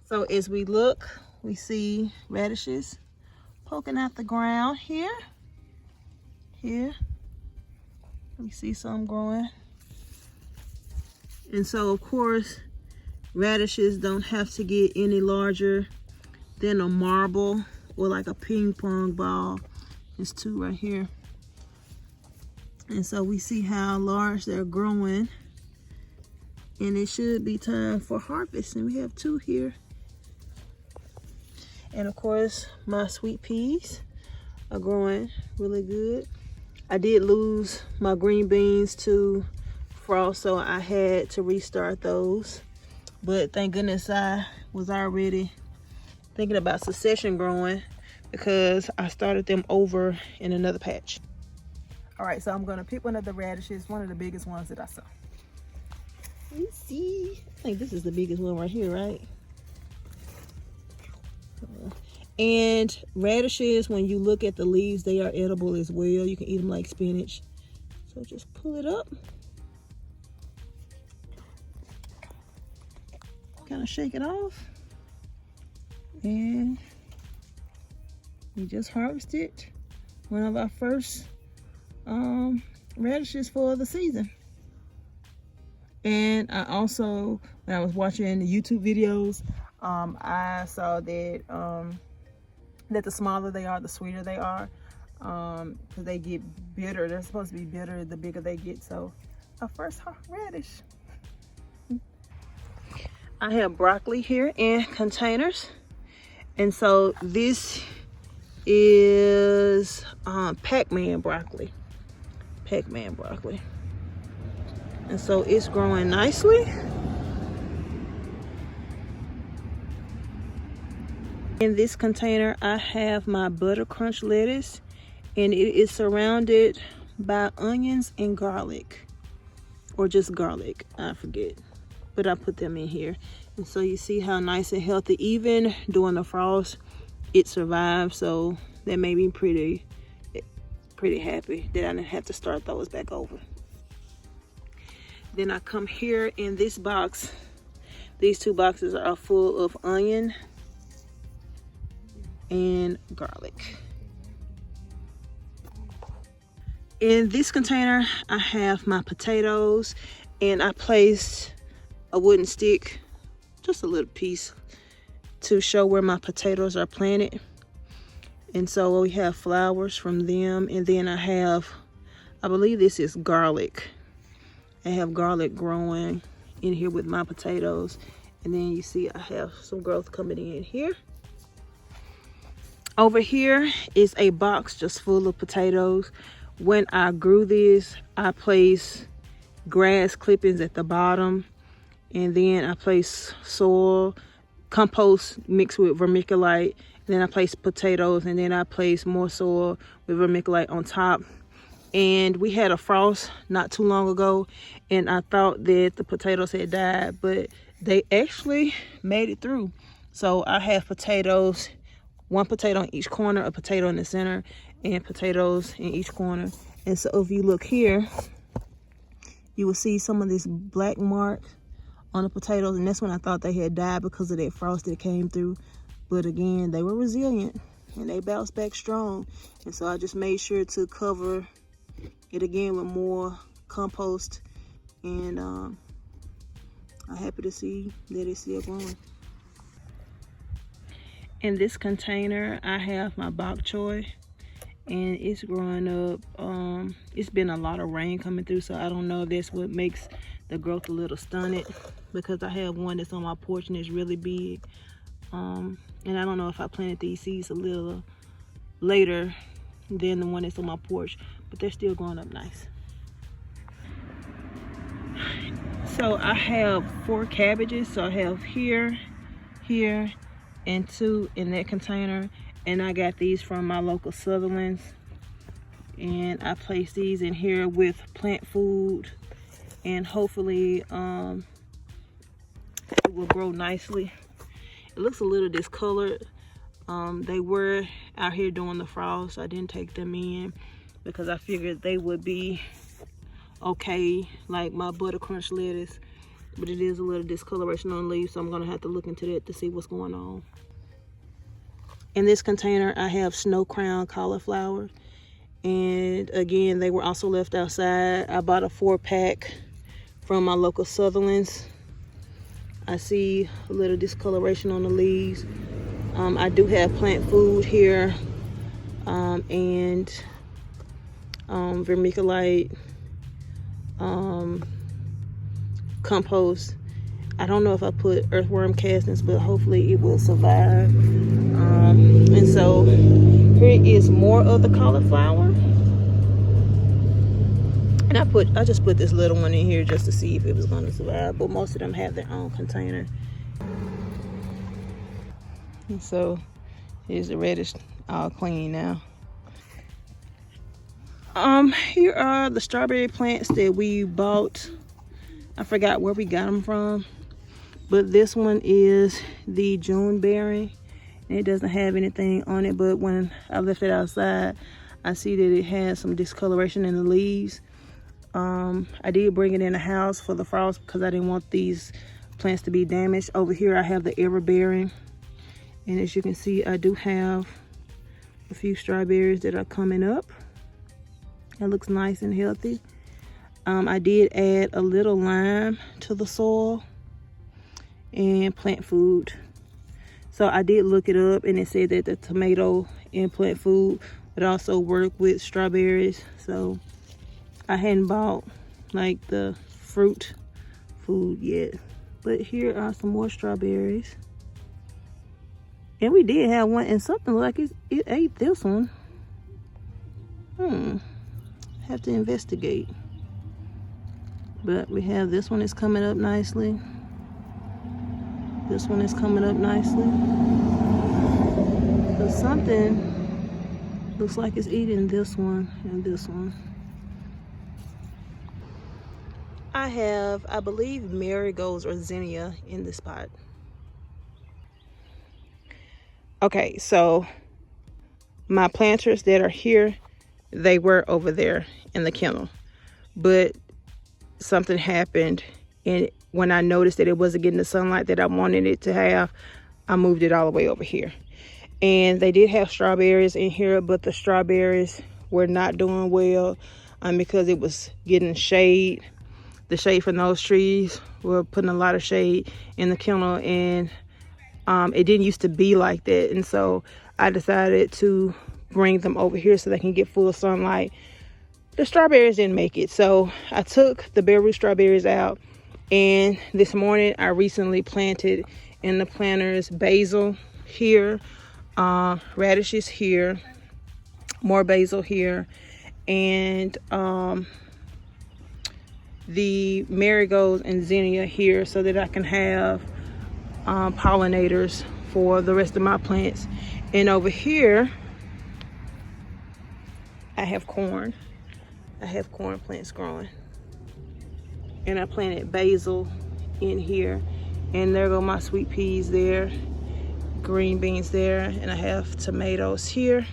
So as we look, we see radishes poking out the ground here. Here, we see some growing. And so of course, radishes don't have to get any larger than a marble or like a ping pong ball. There's two right here. And so we see how large they're growing. And it should be time for harvest. And we have two here. And of course, my sweet peas are growing really good. I did lose my green beans to frost, so I had to restart those. But thank goodness I was already thinking about succession growing because I started them over in another patch. All right, so I'm gonna pick one of the radishes, one of the biggest ones that I saw. Let's see. I think this is the biggest one right here, right? And radishes, when you look at the leaves, they are edible as well. You can eat them like spinach. So just pull it up. Kind of shake it off. And we just harvested one of our first radishes for the season. And I also, when I was watching the YouTube videos, I saw that that the smaller they are, the sweeter they are, because they get bitter. They're supposed to be bitter the bigger they get. So our first radish. I have broccoli here in containers, and so this is Pac-Man broccoli. Pac-Man broccoli. And so it's growing nicely. In this container, I have my butter crunch lettuce, and it is surrounded by onions and garlic, or just garlic, I forget, but I put them in here. And so you see how nice and healthy, even during the frost, it survived. So that made me pretty happy that I didn't have to start those back over. Then I come here in this box. These two boxes are full of onion and garlic. In this container, I have my potatoes, and I placed a wooden stick, just a little piece, to show where my potatoes are planted. And so we have flowers from them, and then I have, I believe this is garlic. I have garlic growing in here with my potatoes. And then you see I have some growth coming in here. Over here is a box just full of potatoes. When I grew this, I placed grass clippings at the bottom, and then I placed soil, compost mixed with vermiculite. Then I placed potatoes, and then I placed more soil with vermiculite on top. And we had a frost not too long ago, and I thought that the potatoes had died, but they actually made it through. So I have potatoes, one potato in each corner, a potato in the center, and potatoes in each corner. And so if you look here, you will see some of this black mark on the potatoes, and that's when I thought they had died because of that frost that came through. But again, they were resilient and they bounced back strong. And so I just made sure to cover it again with more compost, and I'm happy to see that it's still growing. In this container, I have my bok choy, and it's growing up. It's been a lot of rain coming through, so I don't know if that's what makes the growth a little stunted, because I have one that's on my porch and it's really big. And I don't know if I planted these seeds a little later than the one that's on my porch, but they're still growing up nice. So I have 4 cabbages. So I have here, and 2 in that container. And I got these from my local Sutherland's. And I placed these in here with plant food. And hopefully it will grow nicely. It looks a little discolored. They were out here during the frost. I didn't take them in because I figured they would be okay, like my butter crunch lettuce. but it is a little discoloration on the leaves, so I'm gonna have to look into that to see what's going on. In this container, I have snow crown cauliflower, and again, they were also left outside. I bought a 4-pack from my local Sutherland's. I see a little discoloration on the leaves. I do have plant food here, and vermiculite, compost. I don't know if I put earthworm castings, but hopefully it will survive. And so here is more of the cauliflower. And I just put this little one in here just to see if it was going to survive, but most of them have their own container. And so here's the radish all clean now. Here are the strawberry plants that we bought. I forgot where we got them from, but this one is the June berry. It doesn't have anything on it, but when I left it outside, I see that it has some discoloration in the leaves. I did bring it in the house for the frost because I didn't want these plants to be damaged. Over here I have the everbearing, and as you can see, I do have a few strawberries that are coming up. It looks nice and healthy. I did add a little lime to the soil and plant food. So I did look it up, and it said that the tomato and plant food would also work with strawberries. So I hadn't bought like the fruit food yet. But here are some more strawberries. And we did have one, and something like it ate this one. Have to investigate. But we have this one is coming up nicely. This one is coming up nicely. But something looks like it's eating this one and this one. I have, I believe, marigolds or zinnia in this pot. Okay, so my planters that are here, they were over there in the kennel, but something happened, and when I noticed that it wasn't getting the sunlight that I wanted it to have, I moved it all the way over here. And they did have strawberries in here, but the strawberries were not doing well because it was getting shade. The shade from those trees were putting a lot of shade in the kennel, and it didn't used to be like that. And so I decided to bring them over here so they can get full sunlight. The strawberries didn't make it, so I took the bare root strawberries out, and this morning I recently planted in the planters basil here, radishes here, more basil here, and the marigolds and zinnia here, so that I can have pollinators for the rest of my plants. And over here I have corn. I have corn plants growing, and I planted basil in here, and there go my sweet peas there, green beans there, and I have tomatoes here.